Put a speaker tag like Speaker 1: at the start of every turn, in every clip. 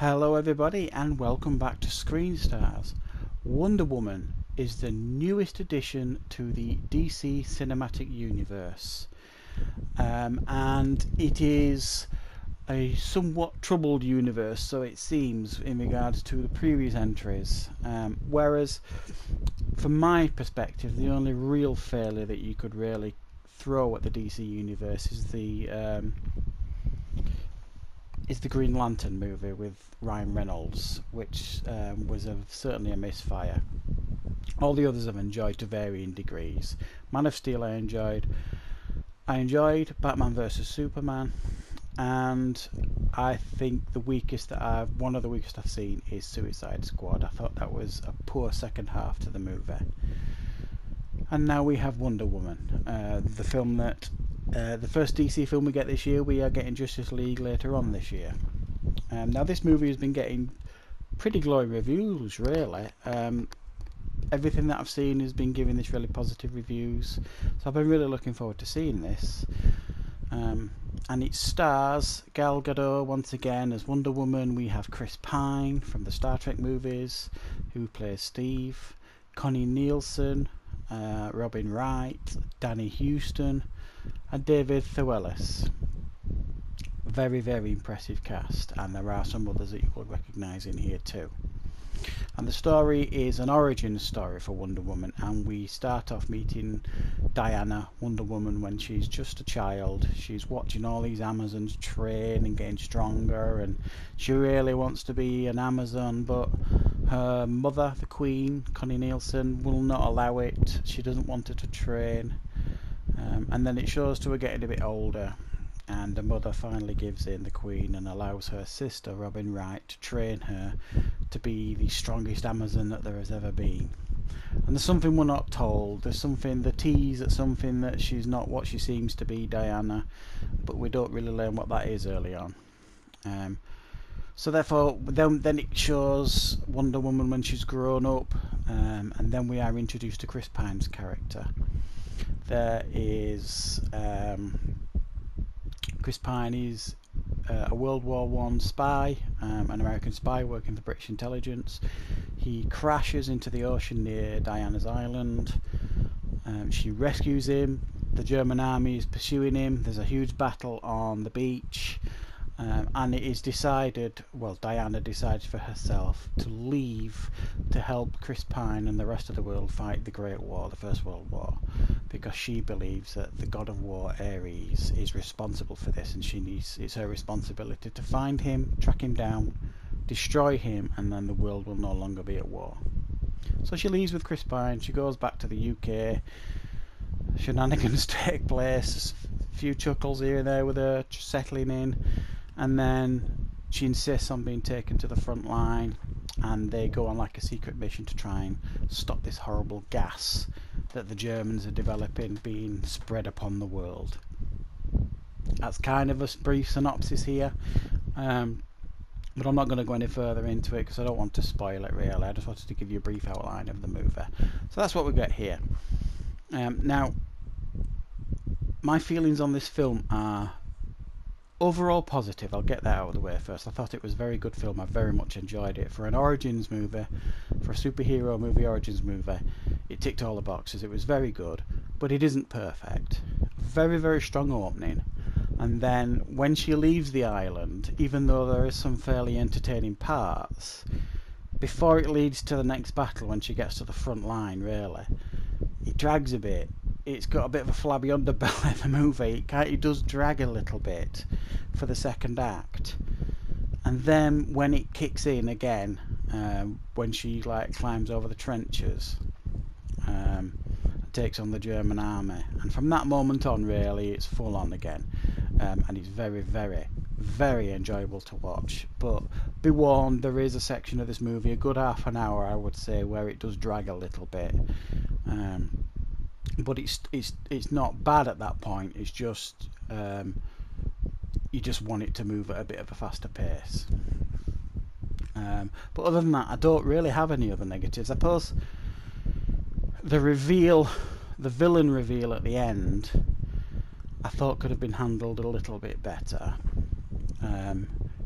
Speaker 1: Hello everybody and welcome back to Screen Stars. Wonder Woman is the newest addition to the DC Cinematic Universe, and it is a somewhat troubled universe, so it seems, in regards to the previous entries, whereas from my perspective the only real failure that you could really throw at the DC Universe is the Green Lantern movie with Ryan Reynolds, which was certainly a misfire. All the others I've enjoyed to varying degrees. Man of Steel I enjoyed Batman vs Superman, and I think one of the weakest I've seen is Suicide Squad. I thought that was a poor second half to the movie. And now we have Wonder Woman, the film that the first DC film we get this year. We are getting Justice League later on this year. Now this movie has been getting pretty glowing reviews, really. Everything that I've seen has been giving this really positive reviews, so I've been really looking forward to seeing this. And it stars Gal Gadot once again as Wonder Woman. We have Chris Pine from the Star Trek movies, who plays Steve, Connie Nielsen, Robin Wright, Danny Huston, and David Thewlis. Very, very impressive cast, and there are some others that you will recognise in here too. And the story is an origin story for Wonder Woman, and we start off meeting Diana, Wonder Woman, when she's just a child. She's watching all these Amazons train and getting stronger, and she really wants to be an Amazon, but her mother, the Queen, Connie Nielsen, will not allow it. She doesn't want her to train. And then it shows to her getting a bit older, and the mother finally gives in, the Queen, and allows her sister Robin Wright to train her to be the strongest Amazon that there has ever been. And there's something we're not told. There's something, the tease at something that she's not what she seems to be, Diana, but we don't really learn what that is early on. So therefore, then it shows Wonder Woman when she's grown up, and then we are introduced to Chris Pine's character. There is Chris Pine is a World War I spy, an American spy working for British intelligence. He crashes into the ocean near Diana's island. She rescues him. The German army is pursuing him. There's a huge battle on the beach, and it is decided, well, Diana decides for herself to leave to help Chris Pine and the rest of the world fight the Great War, the First World War, because she believes that the god of war, Ares, is responsible for this, and it's her responsibility to find him, track him down, destroy him, and then the world will no longer be at war. So she leaves with Chris Pine. She goes back to the UK. Shenanigans take place, a few chuckles here and there with her settling in, and then she insists on being taken to the front line, and they go on like a secret mission to try and stop this horrible gas that the Germans are developing being spread upon the world. That's kind of a brief synopsis here, but I'm not going to go any further into it because I don't want to spoil it really. I just wanted to give you a brief outline of the movie. So that's what we get here. Now, my feelings on this film are overall positive. I'll get that out of the way first. I thought it was a very good film. I very much enjoyed it. For an origins movie, for a superhero movie origins movie, it ticked all the boxes. It was very good, but it isn't perfect. Very, very strong opening, and then when she leaves the island, even though there is some fairly entertaining parts, before it leads to the next battle, when she gets to the front line, really, it drags a bit. It's got a bit of a flabby underbelly, the movie. It does drag a little bit for the second act. And then when it kicks in again, when she climbs over the trenches, takes on the German army, and from that moment on really it's full on again, and it's very, very, very enjoyable to watch. But be warned, there is a section of this movie, a good half an hour I would say, where it does drag a little bit. But it's not bad at that point. It's just you just want it to move at a bit of a faster pace. But other than that, I don't really have any other negatives. I suppose the villain reveal at the end, I thought could have been handled a little bit better.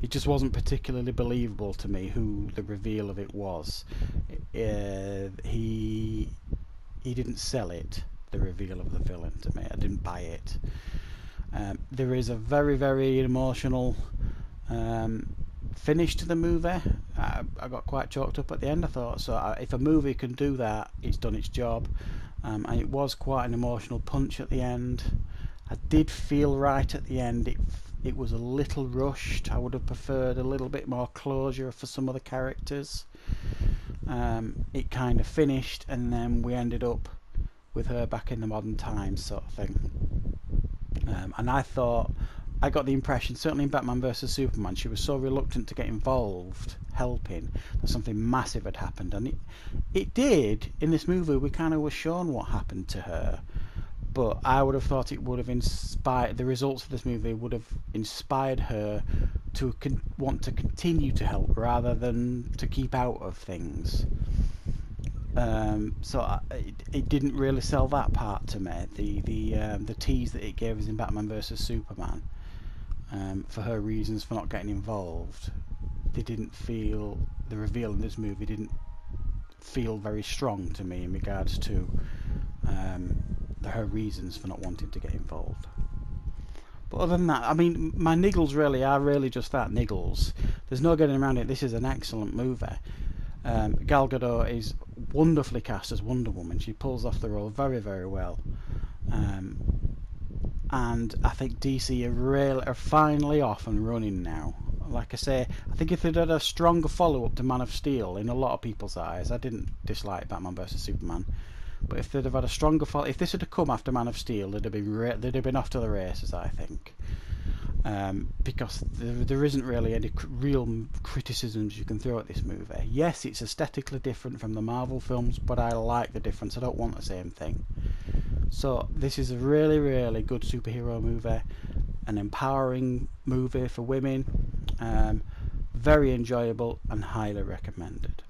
Speaker 1: it just wasn't particularly believable to me who the reveal of it was. He didn't sell it, the reveal of the villain, to me. I didn't buy it. There is a very, very emotional finish to the movie. I got quite choked up at the end. I thought, so if a movie can do that, it's done its job. And it was quite an emotional punch at the end. I did feel right at the end. It was a little rushed. I would have preferred a little bit more closure for some of the characters. It kind of finished, and then we ended up with her back in the modern times, sort of thing. And I thought, I got the impression, certainly in Batman vs Superman, she was so reluctant to get involved, helping, that something massive had happened. And it did. In this movie, we kind of were shown what happened to her. But I would have thought it would have inspired, the results of this movie would have inspired her to want to continue to help rather than to keep out of things. So it didn't really sell that part to me. The tease that it gave us in Batman vs Superman, for her reasons for not getting involved, they didn't feel, the reveal in this movie didn't feel very strong to me in regards to her reasons for not wanting to get involved. But other than that, I mean, my niggles really are really just that, niggles. There's no getting around it. This is an excellent movie. Gal Gadot is wonderfully cast as Wonder Woman. She pulls off the role very, very well. And I think DC are finally off and running now. Like I say, I think if they'd had a stronger follow-up to Man of Steel, in a lot of people's eyes, I didn't dislike Batman vs Superman, but if they'd have had a stronger follow, if this had come after Man of Steel, they'd have been off to the races, I think. Because there isn't really any real criticisms you can throw at this movie. Yes, it's aesthetically different from the Marvel films, but I like the difference. I don't want the same thing. So this is a really, really good superhero movie, an empowering movie for women, very enjoyable and highly recommended.